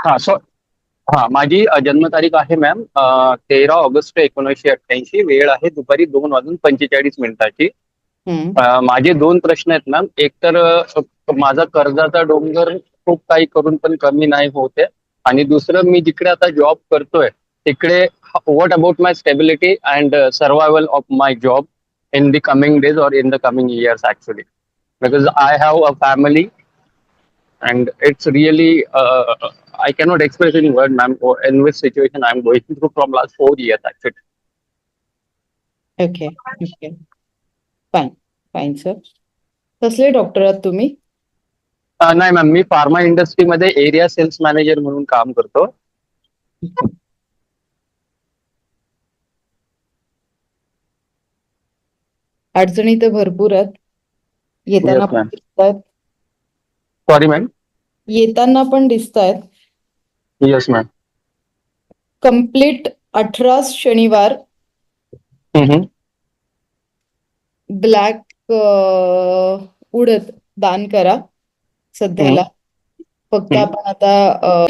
हा सो हा माझी जन्मतारीख आहे मॅम 13 ऑगस्ट 1988. वेळ आहे दुपारी 2:45 हम्म. माझे दोन प्रश्न आहेत मॅम. एक तर माझा कर्जाचा डोंगर खूप काही करून पण कमी नाही होते. आणि दुसरं, मी जिकडे आता जॉब करतोय तिकडे what about my stability and survival of my job in the coming days और in the coming years actually, because I have a family and it's really I cannot express in word, ma'am, in which situation I'm going through from last 4 years actually. Okay. Okay. Fine. Fine sir. कसले doctor आहात तुम्ही? नाही ma'am, मी pharma इंडस्ट्रीमध्ये area cells manager म्हणून काम करतो. अडचणी तर भरपूर आहेत. येताना येस पण मॅम. दिसतायत. Sorry ma'am. येताना पण दिसतायत. Yes ma'am. कंप्लीट 18 शनिवार ब्लॅक उडद दान करा सध्याला. फक्त आपण आता